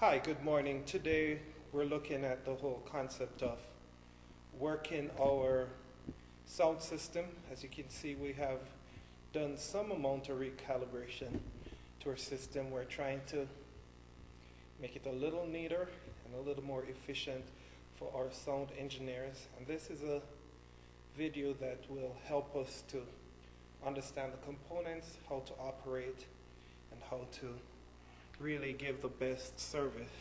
Hi, good morning. Today we're looking at the whole concept of working our sound system. As you can see, we have done some amount of recalibration to our system. We're trying to make it a little neater and a little more efficient for our sound engineers. And this is a video that will help us to understand the components, how to operate, and how to really give the best service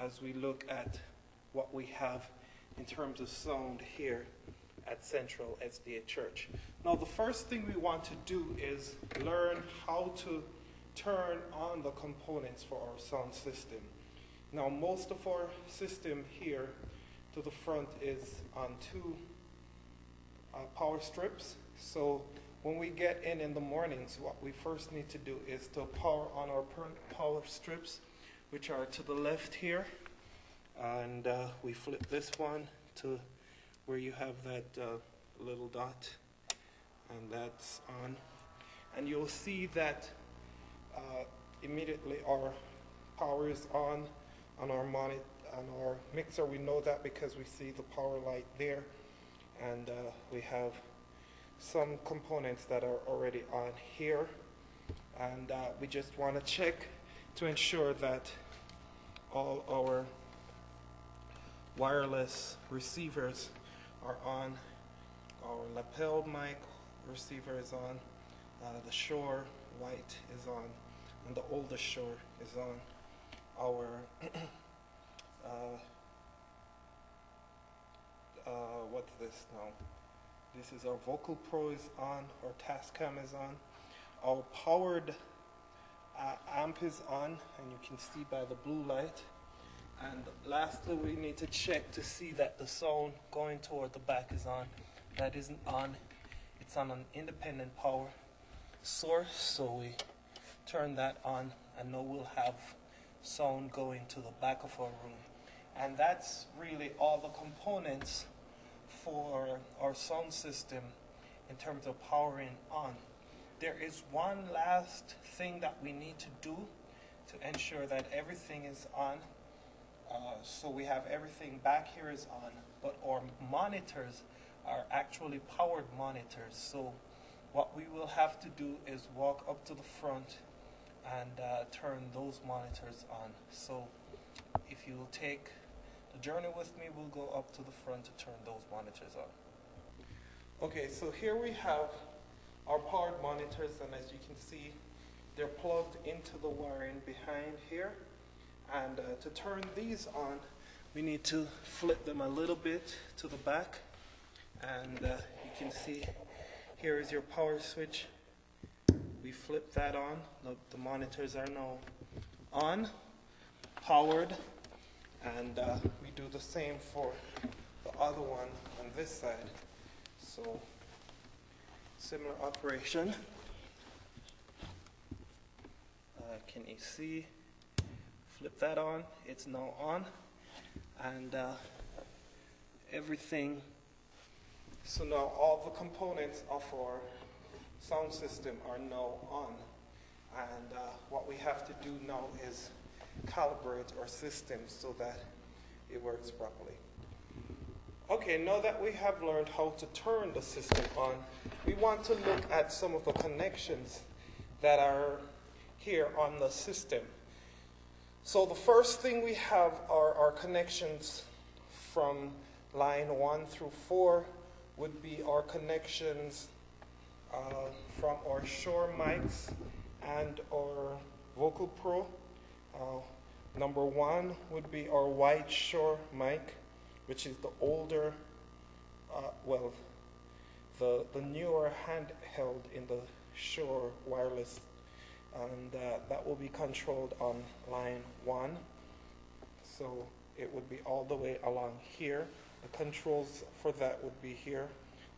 as we look at what we have in terms of sound here at Central SDA Church. Now, the first thing we want to do is learn how to turn on the components for our sound system. Now, most of our system here to the front is on two power strips. So when we get in the mornings, what we first need to do is to power on our power strips, which are to the left here. And we flip this one to where you have that little dot, and that's on. And you'll see that immediately our power is on our monitor, on our mixer. We know that because we see the power light there. And we have some components that are already on here, and we just want to check to ensure that all our wireless receivers are on. Our lapel mic receiver is on, the Shore white is on, and the older Shore is on. Our what's this now? This is our Vocal Pro is on, our Tascam is on, our powered amp is on, and you can see by the blue light. And lastly, we need to check to see that the sound going toward the back is on. That isn't on. It's on an independent power source, so we turn that on, and now we'll have sound going to the back of our room. And that's really all the components for our sound system in terms of powering on. There is one last thing that we need to do to ensure that everything is on. So we have everything back here is on, but our monitors are actually powered monitors. So what we will have to do is walk up to the front and turn those monitors on. So if you'll take the journey with me, we'll go up to the front to turn those monitors on. Okay, so here we have our powered monitors, and as you can see, they're plugged into the wiring behind here. And to turn these on, we need to flip them a little bit to the back. And you can see here is your power switch. We flip that on. The monitors are now on, powered. And we do the same for the other one on this side. So similar operation. Can you see? Flip that on. It's now on. And everything. So now all the components of our sound system are now on. And what we have to do now is calibrate our system so that it works properly. Okay, now that we have learned how to turn the system on, we want to look at some of the connections that are here on the system. So the first thing we have are our connections from line 1 through 4 would be our connections from our Shore mics and our Vocal Pro. Number 1 would be our white Shore mic, which is the older, the newer handheld in the Shore wireless, and that will be controlled on line 1. So it would be all the way along here. The controls for that would be here.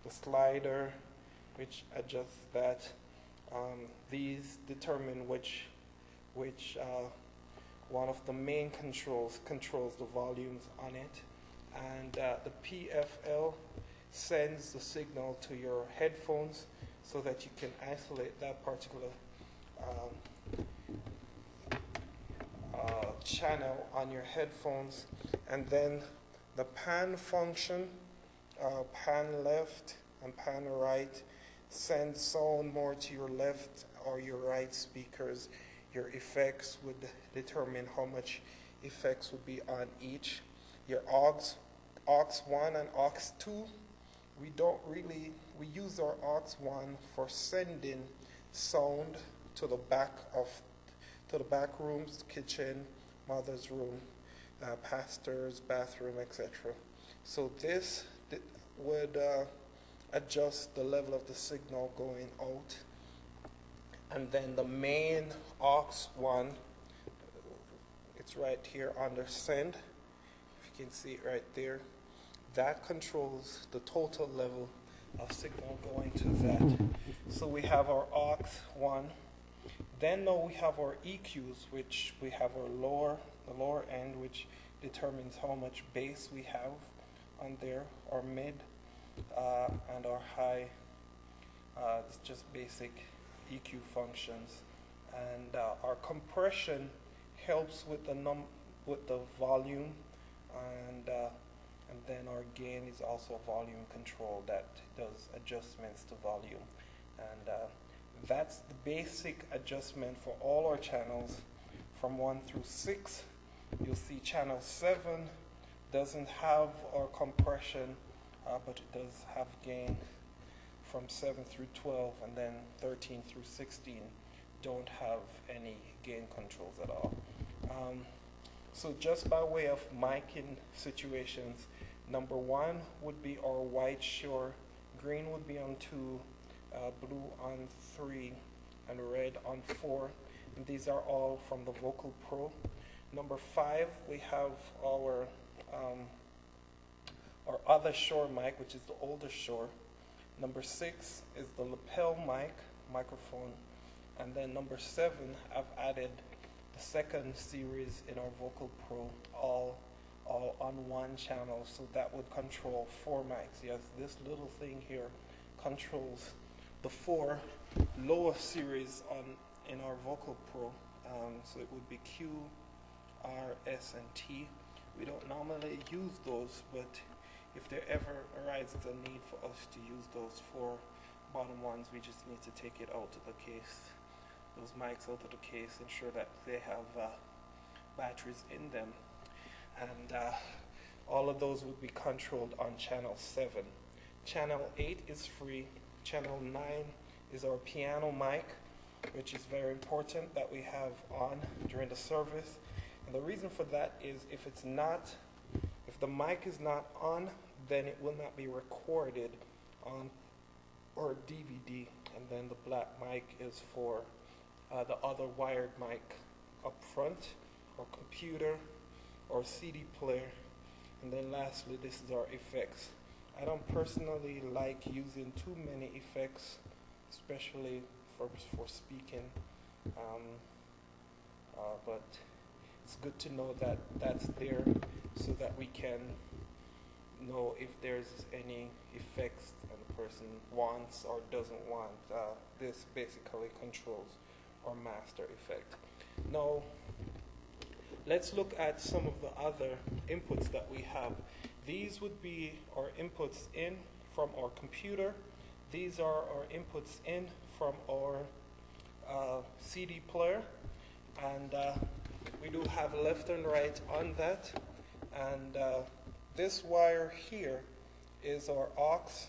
The slider, which adjusts that. These determine which one of the main controls the volumes on it, and the PFL sends the signal to your headphones so that you can isolate that particular channel on your headphones, and then the pan function, pan left and pan right, send sound more to your left or your right speakers. Your effects would determine how much effects would be on each. Your aux 1 and aux 2, we use our aux 1 for sending sound to the back rooms, kitchen, mother's room, pastor's bathroom, etc. So this would adjust the level of the signal going out. And then the main aux 1, it's right here under send. If you can see it right there, that controls the total level of signal going to that. So we have our aux 1. Then now we have our EQs, which we have the lower end, which determines how much bass we have on there, our mid, and our high. It's just basic EQ functions. And our compression helps with the volume, and then our gain is also volume control that does adjustments to volume. And that's the basic adjustment for all our channels from 1 through 6. You'll see channel 7 doesn't have our compression, but it does have gain from 7 through 12, and then 13 through 16 don't have any gain controls at all. So just by way of miking situations, number 1 would be our white shore, green would be on 2, blue on 3, and red on 4. And these are all from the Vocal Pro. Number 5, we have our other shore mic, which is the older shore. Number 6 is the lapel microphone. And then number 7, I've added the second series in our Vocal Pro, all on one channel. So that would control 4 mics. Yes, this little thing here controls the 4 lower series in our Vocal Pro. So it would be Q, R, S, and T. We don't normally use those, but if there ever arises a need for us to use those 4 bottom ones, we just need to take it out of the case, those mics out of the case, ensure that they have batteries in them. And all of those would be controlled on channel 7. Channel 8 is free. Channel 9 is our piano mic, which is very important that we have on during the service. And the reason for that is if the mic is not on, then it will not be recorded on our DVD. And then the black mic is for the other wired mic up front, or computer, or CD player. And then lastly, this is our effects. I don't personally like using too many effects, especially for speaking, but it's good to know that that's there so that we can know if there's any effects that the person wants or doesn't want. This basically controls our master effect. Now, let's look at some of the other inputs that we have. These would be our inputs in from our computer. These are our inputs in from our CD player. And we do have left and right on that. And this wire here is our Aux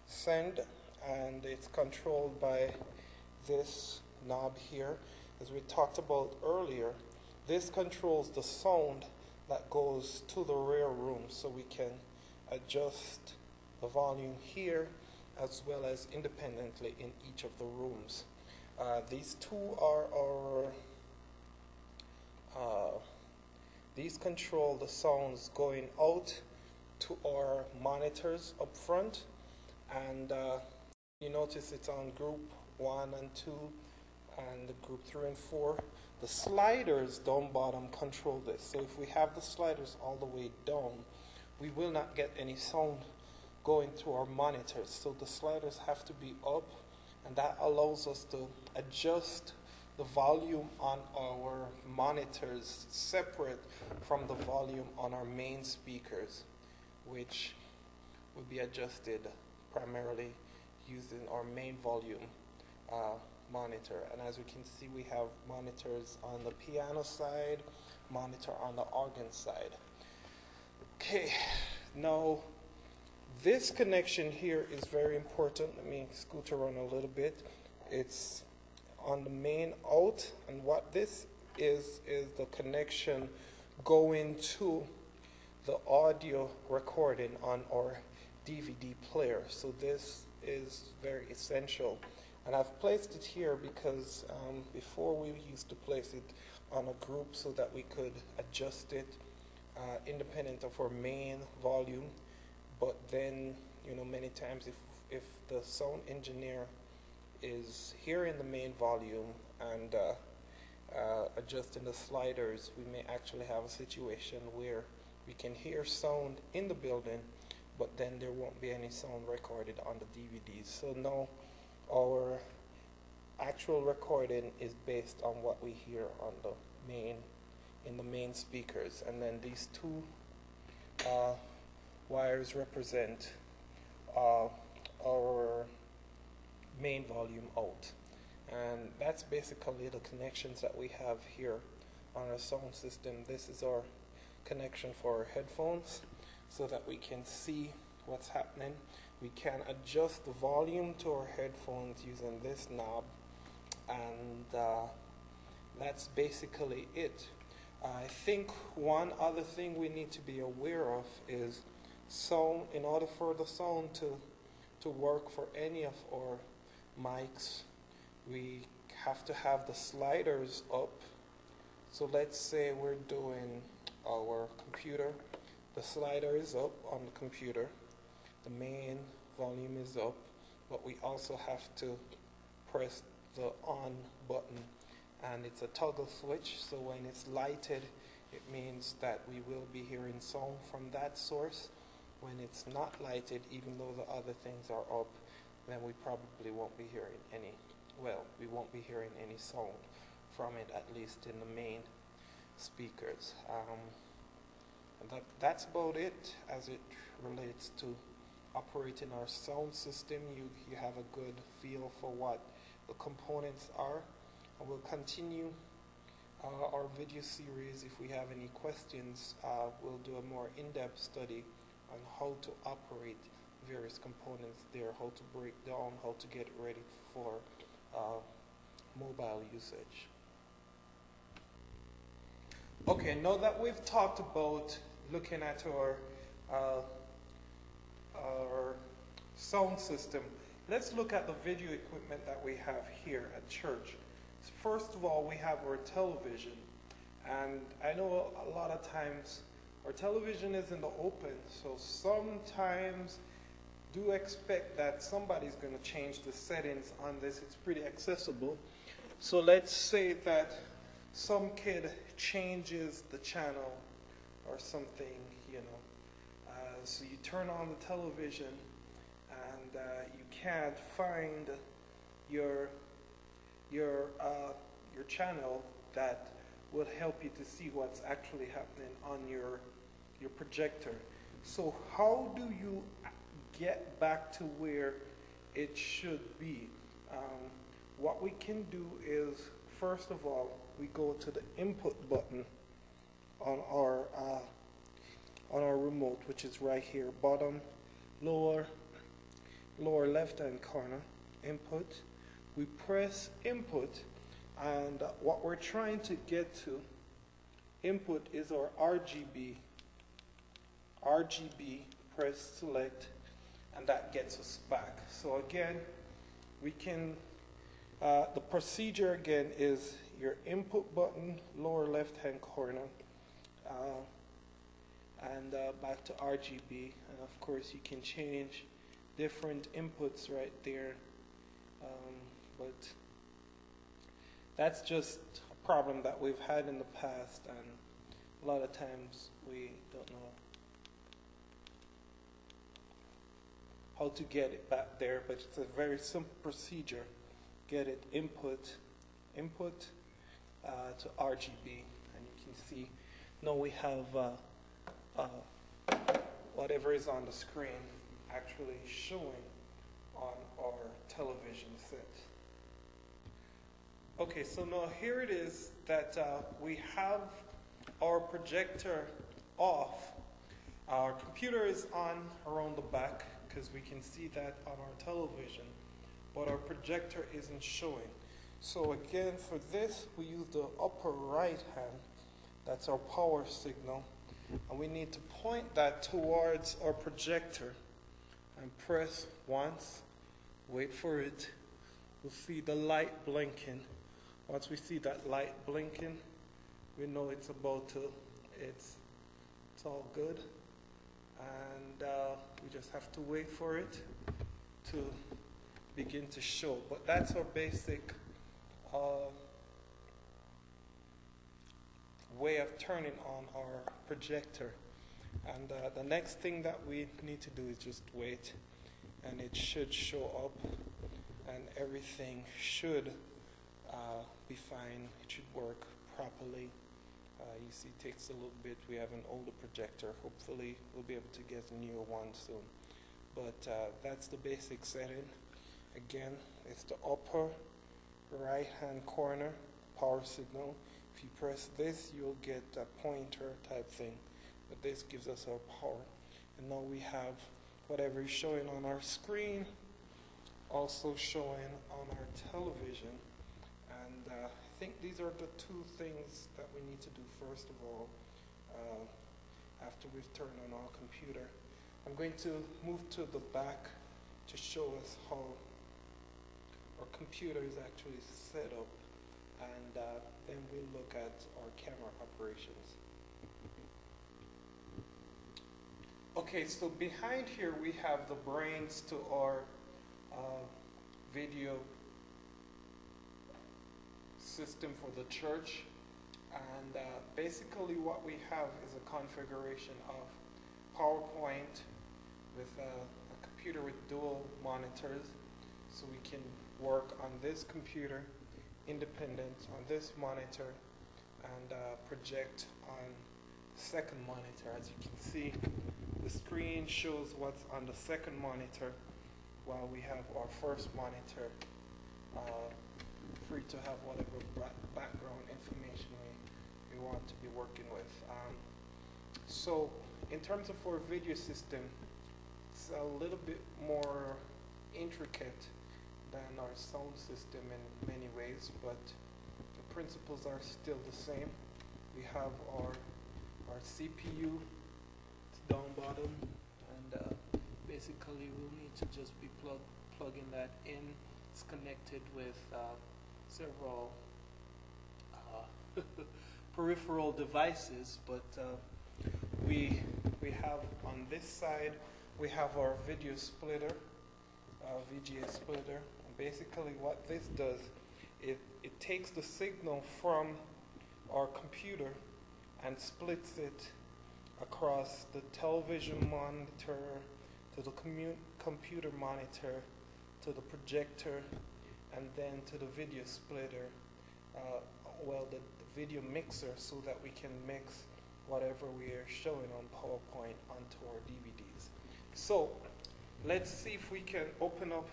Send, and it's controlled by this knob here. As we talked about earlier, this controls the sound that goes to the rear room, so we can adjust the volume here as well as independently in each of the rooms. These two are these control the sounds going out to our monitors up front, and you notice it's on group 1 and 2 and group 3 and 4. The sliders down bottom control this. So if we have the sliders all the way down, we will not get any sound going to our monitors. So the sliders have to be up, and that allows us to adjust the volume on our monitors separate from the volume on our main speakers, which will be adjusted primarily using our main volume monitor. And as we can see, we have monitors on the piano side, monitor on the organ side. Okay, now this connection here is very important. Let me scoot around a little bit. It's on the main out, and what this is the connection going to the audio recording on our DVD player. So this is very essential, and I've placed it here because before we used to place it on a group so that we could adjust it independent of our main volume. But then, you know, many times if the sound engineer is hearing the main volume and adjusting the sliders, we may actually have a situation where we can hear sound in the building, but then there won't be any sound recorded on the DVDs. So now our actual recording is based on what we hear on the in the main speakers, and then these two wires represent our main volume out, and that's basically the connections that we have here on our sound system. This is our connection for our headphones so that we can see what's happening. We can adjust the volume to our headphones using this knob, and that's basically it. I think one other thing we need to be aware of is sound. In order for the sound to work for any of our mics, we have to have the sliders up. So let's say we're doing our computer. The slider is up on the computer. The main volume is up, but we also have to press the on button, and it's a toggle switch. So when it's lighted, it means that we will be hearing sound from that source. When it's not lighted, even though the other things are up, then we probably won't be hearing any, we won't be hearing any sound from it, at least in the main speakers. And that's about it as it relates to operating our sound system. You have a good feel for what the components are, and we'll continue our video series. If we have any questions, we'll do a more in-depth study on how to operate various components there, how to break down, how to get ready for mobile usage. Okay, now that we've talked about looking at our sound system, let's look at the video equipment that we have here at church. So first of all, we have our television, and I know a lot of times our television is in the open, so sometimes do expect that somebody's going to change the settings on this. It's pretty accessible. So let's say that some kid changes the channel or something, you know. So you turn on the television and you can't find your channel that will help you to see what's actually happening on your projector. So how do you get back to where it should be? What we can do is, first of all, we go to the input button on our remote, which is right here, bottom, lower left-hand corner, input. We press input, and what we're trying to get to, input, is our RGB. Press select, and that gets us back. So again, we can, the procedure again is your input button, lower left-hand corner, and back to RGB. And of course, you can change different inputs right there, but that's just a problem that we've had in the past, and a lot of times we don't know how to get it back there, but it's a very simple procedure. Get it input, input to RGB, and you can see now we have whatever is on the screen actually showing on our television set. Okay, so now here it is that we have our projector off. Our computer is on around the back because we can see that on our television, but our projector isn't showing. So again, for this, we use the upper right hand. That's our power signal. And we need to point that towards our projector and press once, wait for it. We'll see the light blinking. Once we see that light blinking, we know it's about to, it's all good. And we just have to wait for it to begin to show. But that's our basic way of turning on our projector. And the next thing that we need to do is just wait, and it should show up, and everything should be fine. It should work properly. You see, it takes a little bit. We have an older projector. Hopefully, we'll be able to get a newer one soon. But that's the basic setting. Again, it's the upper right-hand corner power signal. If you press this, you'll get a pointer type thing. But this gives us our power. And now we have whatever is showing on our screen also showing on our television. And I think these are the two things that we need to do first of all after we've turned on our computer. I'm going to move to the back to show us how our computer is actually set up, and then we'll look at our camera operations. Okay, so behind here we have the brains to our video system for the church, and basically what we have is a configuration of PowerPoint with a computer with dual monitors, so we can work on this computer independent on this monitor and project on the second monitor. As you can see, the screen shows what's on the second monitor, while we have our first monitor free to have whatever background information we want to be working with. So in terms of our video system, it's a little bit more intricate than our sound system in many ways, but the principles are still the same. We have our CPU, it's down bottom, and basically we'll need to just be plugging that in. It's connected with several peripheral devices, but we have on this side, we have our video splitter, VGA splitter. And basically what this does, it takes the signal from our computer and splits it across the television monitor, to the computer monitor, to the projector, and then to the video splitter, the video mixer, so that we can mix whatever we are showing on PowerPoint onto our DVDs. So let's see if we can open up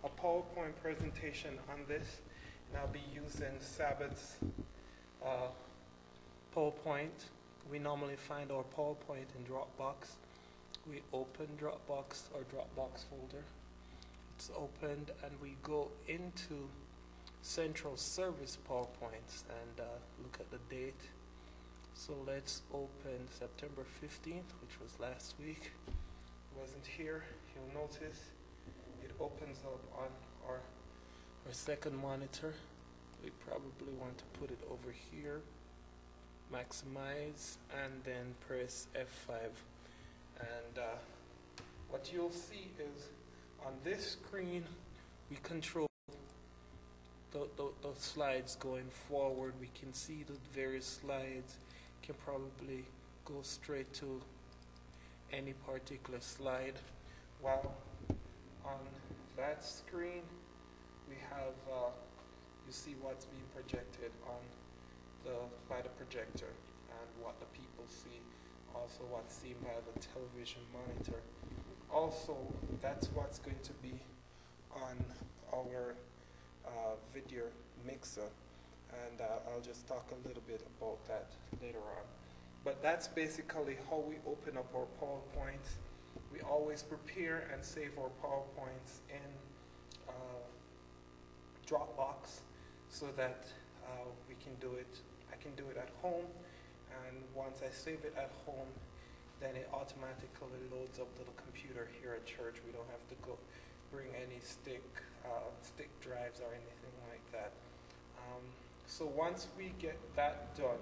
a PowerPoint presentation on this. And I'll be using Sabbath's PowerPoint. We normally find our PowerPoint in Dropbox. We open Dropbox or Dropbox folder. It's opened, and we go into Central Service PowerPoints and look at the date. So let's open September 15th, which was last week. It wasn't here. You'll notice it opens up on our second monitor. We probably want to put it over here, maximize, and then press F5. And what you'll see is on this screen, we control the slides going forward. We can see the various slides. Can probably go straight to any particular slide, while on that screen we have you see what's being projected on by the projector and what the people see, also what's seen by the television monitor. Also, that's what's going to be on our video mixer, and I'll just talk a little bit about that later on. But that's basically how we open up our PowerPoints. We always prepare and save our PowerPoints in Dropbox so that we can do it. I can do it at home, and once I save it at home, then it automatically loads up to the computer here at church. We don't have to go bring any stick drives or anything like that. So once we get that done,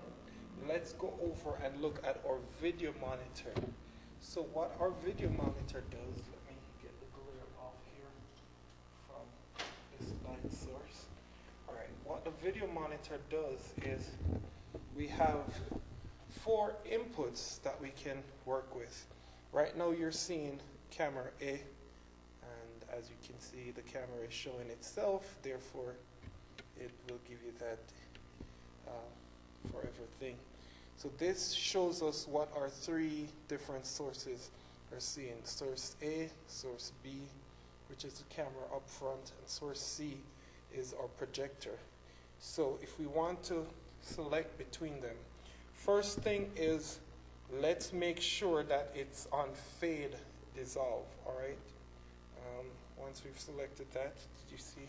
let's go over and look at our video monitor. So what our video monitor does, let me get the glare off here from this light source. All right, what the video monitor does is we have 4 inputs that we can work with. Right now you're seeing camera A, and as you can see, the camera is showing itself, therefore it will give you that forever thing. So this shows us what our 3 different sources are seeing. Source A, source B, which is the camera up front, and source C is our projector. So if we want to select between them, first thing is, let's make sure that it's on fade dissolve, all right? Once we've selected that, did you see?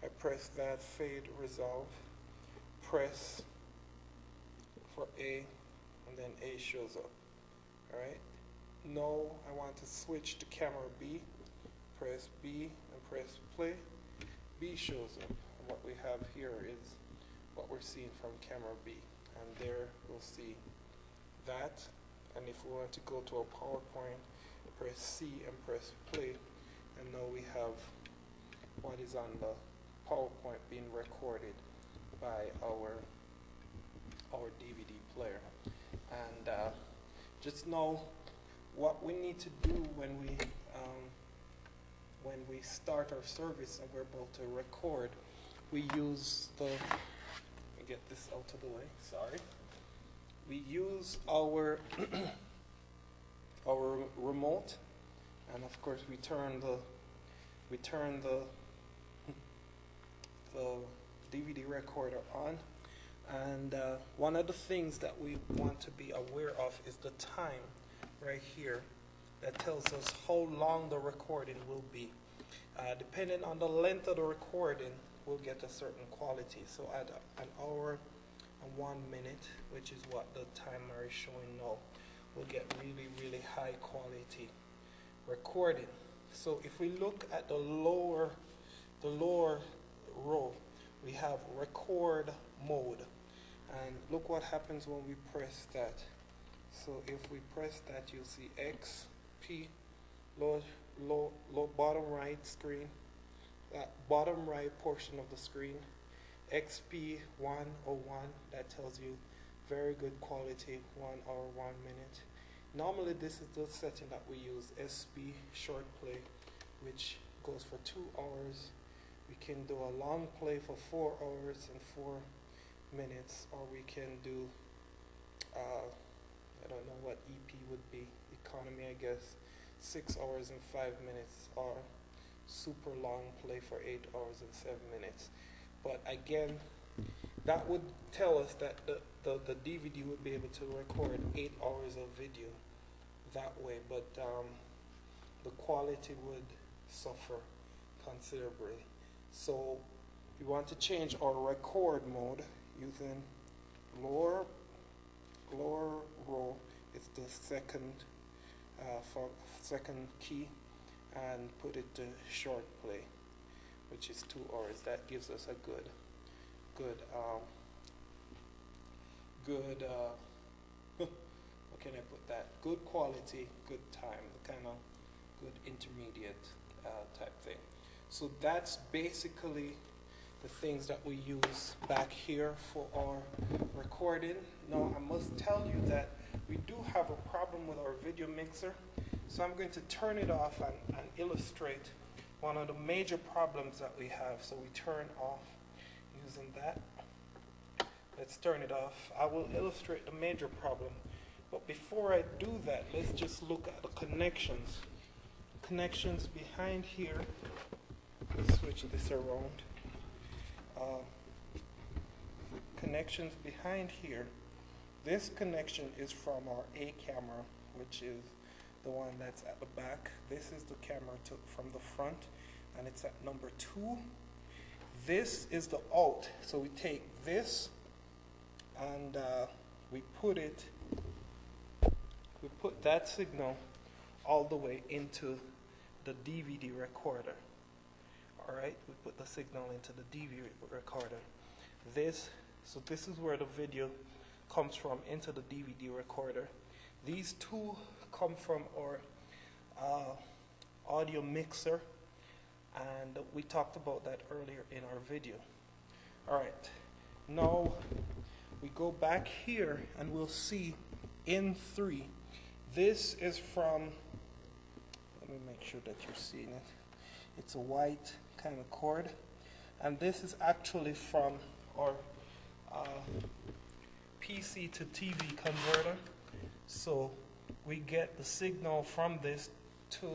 I press that fade resolve, press for A, and then A shows up, all right? Now I want to switch to camera B, press B and press play. B shows up, and what we have here is what we're seeing from camera B. And there we'll see that, and if we want to go to our PowerPoint, press C and press play, and now we have what is on the PowerPoint being recorded by our DVD player. And just know what we need to do when we start our service and we're about to record. We use the, let me get this out of the way, sorry. We use our our remote, and of course we turn the DVD recorder on. And one of the things that we want to be aware of is the time right here that tells us how long the recording will be. Depending on the length of the recording, we'll get a certain quality. So at an hour and 1 minute, which is what the timer is showing now, we'll get really, really high quality recording. So if we look at the lower row, we have record mode. And look what happens when we press that. So if we press that, you'll see X, P, low bottom right screen, bottom right portion of the screen, XP 101, that tells you very good quality, 1 hour, 1 minute. Normally this is the setting that we use, SB short play, which goes for 2 hours. We can do a long play for 4 hours and 4 minutes, or we can do I don't know what EP would be, economy I guess, 6 hours and 5 minutes, or super long play for 8 hours and 7 minutes. But again, that would tell us that the DVD would be able to record 8 hours of video that way, but the quality would suffer considerably. So we want to change our record mode using lower row. It's the second key, and put it to short play, which is 2 hours. That gives us a good what can I put that? Good quality, good time, the kind of good intermediate type thing. So that's basically the things that we use back here for our recording. Now I must tell you that we do have a problem with our video mixer, so I'm going to turn it off and illustrate one of the major problems that we have. So we turn off using that. Let's turn it off. I will illustrate the major problem. But before I do that, let's just look at the connections. Connections behind here. Let's switch this around. Connections behind here. This connection is from our A camera, which is the one that's at the back. This is the camera took from the front, and it's at number 2. This is the out. So we take this and we put that signal all the way into the DVD recorder. All right, we put the signal into the DVD recorder. So this is where the video comes from, into the DVD recorder. These two come from our audio mixer, and we talked about that earlier in our video. All right, now we go back here and we'll see in 3. This is from, let me make sure that you're seeing it. It's a white kind of cord, and this is actually from our PC to TV converter. So we get the signal from this to,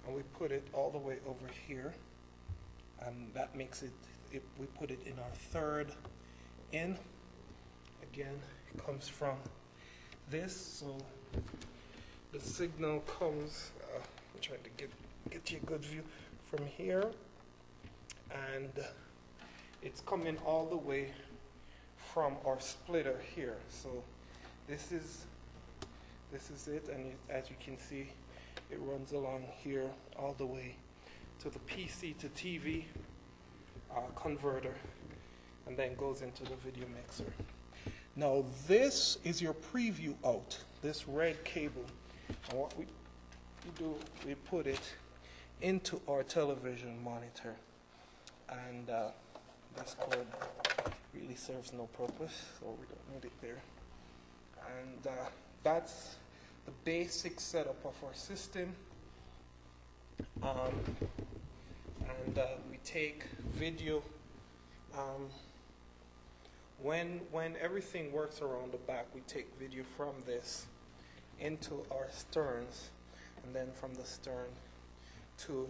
and we put it all the way over here, and that makes it, we put it in our third in. Again, it comes from this, so the signal comes, I'm trying to get you a good view from here, and it's coming all the way from our splitter here. So this is it, and as you can see, it runs along here all the way to the PC to TV converter, and then goes into the video mixer. Now this is your preview out, this red cable, and what we do, we put it into our television monitor, and this cord really serves no purpose, so we don't need it there. And that's the basic setup of our system. And we take video. When everything works around the back, we take video from this into our sterns, and then from the stern to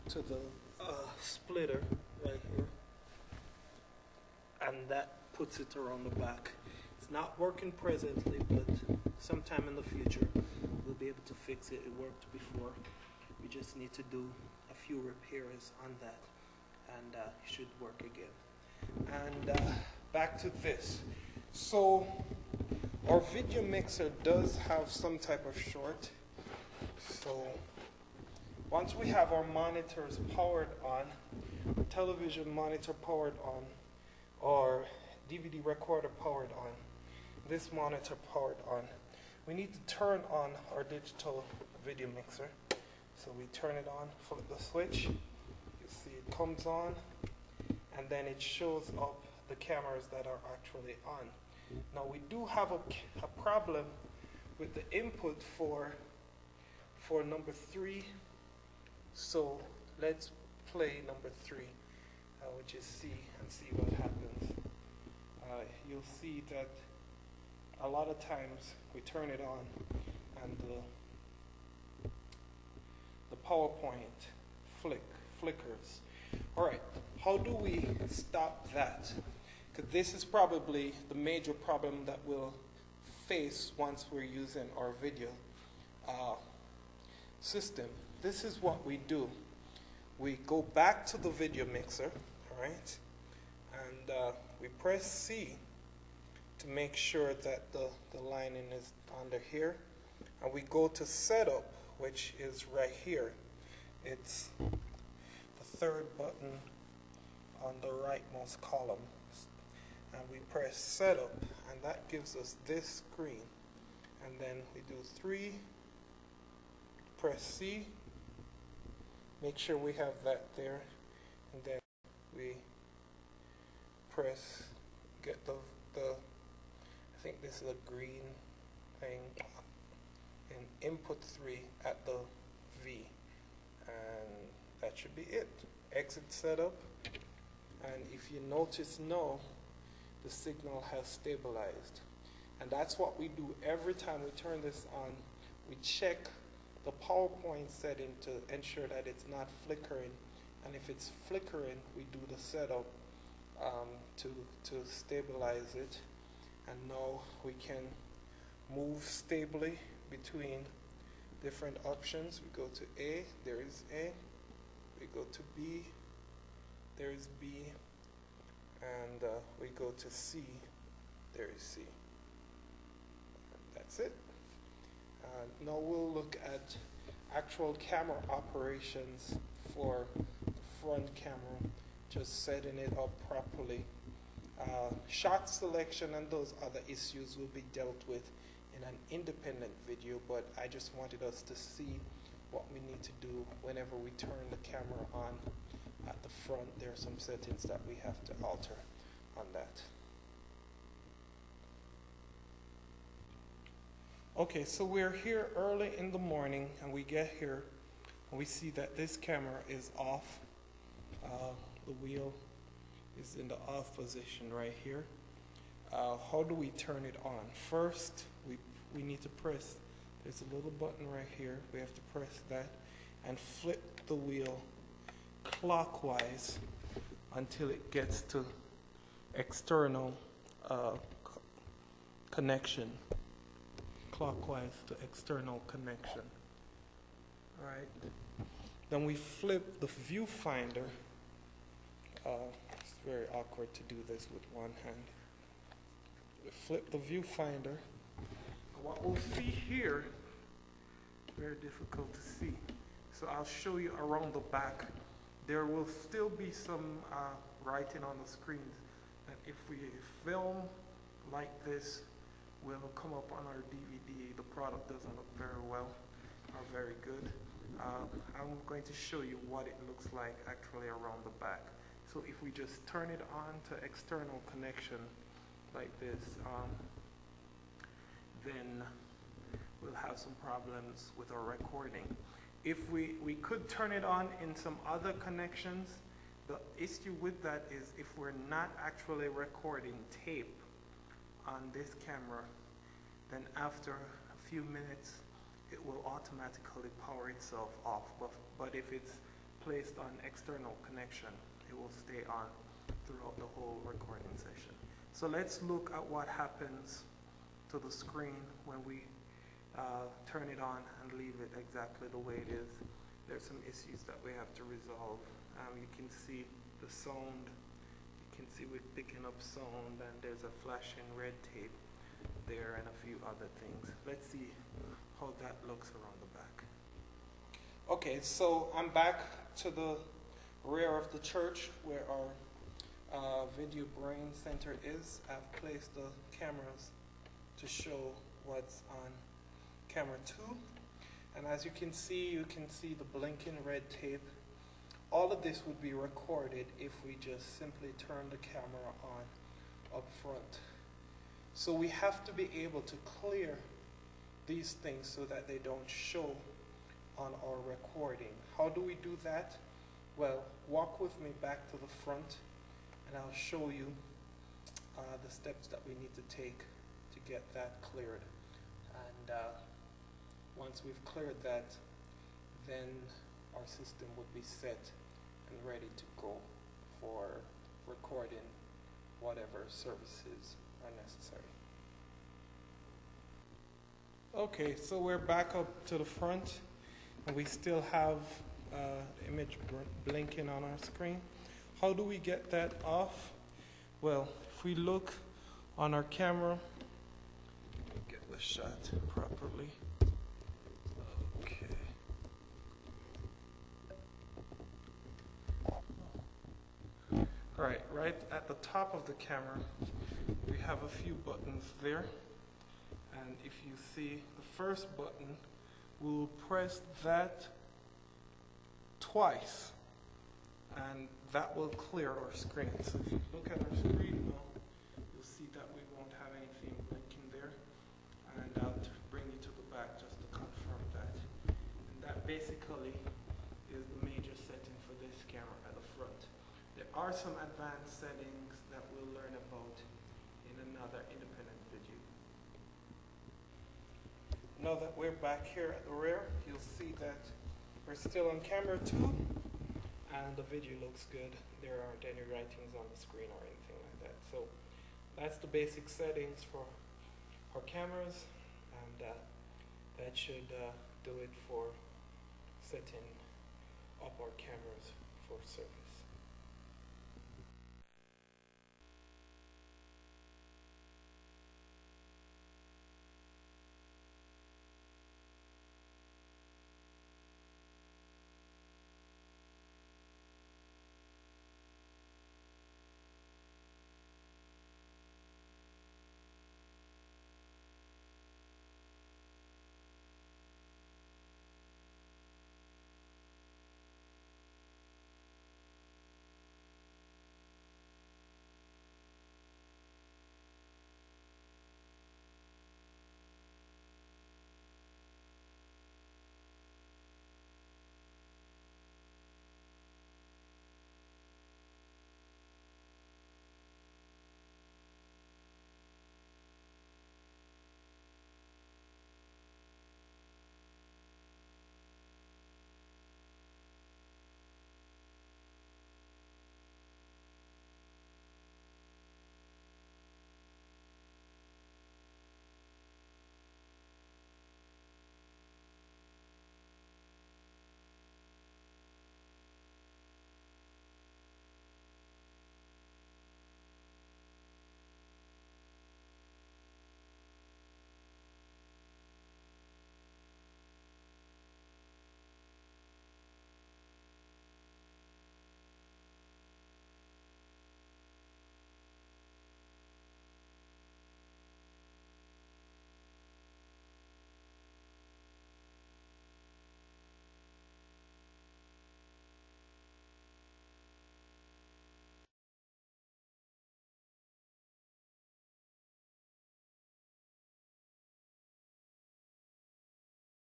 the splitter right here, and that puts it around the back. It's not working presently, but sometime in the future we'll be able to fix it. It worked before. We just need to do a few repairs on that, and it should work again. And back to this. So our video mixer does have some type of short. So once we have our monitors powered on, television monitor powered on, or DVD recorder powered on, this monitor powered on, we need to turn on our digital video mixer. So we turn it on, flip the switch, you see it comes on, and then it shows up the cameras that are actually on. Now we do have a problem with the input for number 3. So let's play number 3, which is C, and see what happens. You'll see that a lot of times we turn it on and the PowerPoint flickers. All right, how do we stop that? Because this is probably the major problem that we'll face once we're using our video system. This is what we do. We go back to the video mixer, all right, and we press C to make sure that the lining is under here, and we go to setup, which is right here. It's the third button on the rightmost column, and we press setup, and that gives us this screen. And then we do 3, press C, make sure we have that there, and then we press, get the I think this is a green thing, and input 3 at the V, and that should be it. Exit setup, And if you notice now, the signal has stabilized. And that's what we do every time we turn this on. We check the PowerPoint setting to ensure that it's not flickering. And if it's flickering, we do the setup to stabilize it. And now we can move stably between different options. We go to A, there is A. We go to B, there is B. And we go to C, there is C. That's it. Now we'll look at actual camera operations for the front camera, just setting it up properly. Shot selection and those other issues will be dealt with in an independent video, but I just wanted us to see what we need to do whenever we turn the camera on at the front. There are some settings that we have to alter on that. Okay, so we're here early in the morning, and we get here and we see that this camera is off. The wheel is in the off position right here. How do we turn it on? First, we need to press, there's a little button right here. We have to press that and flip the wheel clockwise until it gets to external connection. Clockwise to external connection. All right. Then we flip the viewfinder. It's very awkward to do this with one hand. We flip the viewfinder. What we'll see here, very difficult to see. So I'll show you around the back. There will still be some writing on the screens. And if we film like this, will come up on our DVD. The product doesn't look very well or very good. I'm going to show you what it looks like actually around the back. So if we just turn it on to external connection like this, then we'll have some problems with our recording. If we could turn it on in some other connections, the issue with that is if we're not actually recording tape on this camera, then after a few minutes it will automatically power itself off. But if it's placed on external connection, it will stay on throughout the whole recording session. So let's look at what happens to the screen when we turn it on and leave it exactly the way it is. There's some issues that we have to resolve. You can see the sound. You can see we're picking up sound, and there's a flashing red tape there and a few other things. Let's see how that looks around the back. Okay, so I'm back to the rear of the church where our video brain center is. I've placed the cameras to show what's on camera 2. And as you can see the blinking red tape. All of this would be recorded if we just simply turn the camera on up front. So we have to be able to clear these things so that they don't show on our recording. How do we do that? Well, walk with me back to the front and I'll show you the steps that we need to take to get that cleared. And once we've cleared that, then our system would be set and ready to go for recording whatever services are necessary. Okay, so we're back up to the front and we still have the image blinking on our screen. How do we get that off? Well, if we look on our camera, get the shot properly. Okay. Right at the top of the camera, we have a few buttons there. And if you see the first button, we'll press that twice, and that will clear our screen. So if you look at our screen now, you'll see that we won't have anything blinking there. And I'll bring you to the back just to confirm that. And that basically is the major setting for this camera at the front. There are are some advanced settings that we'll learn about in another independent video. Now that we're back here at the rear, you'll see that we're still on camera 2, and the video looks good. There aren't any writings on the screen or anything like that. So that's the basic settings for our cameras, and that should do it for setting up our cameras for service.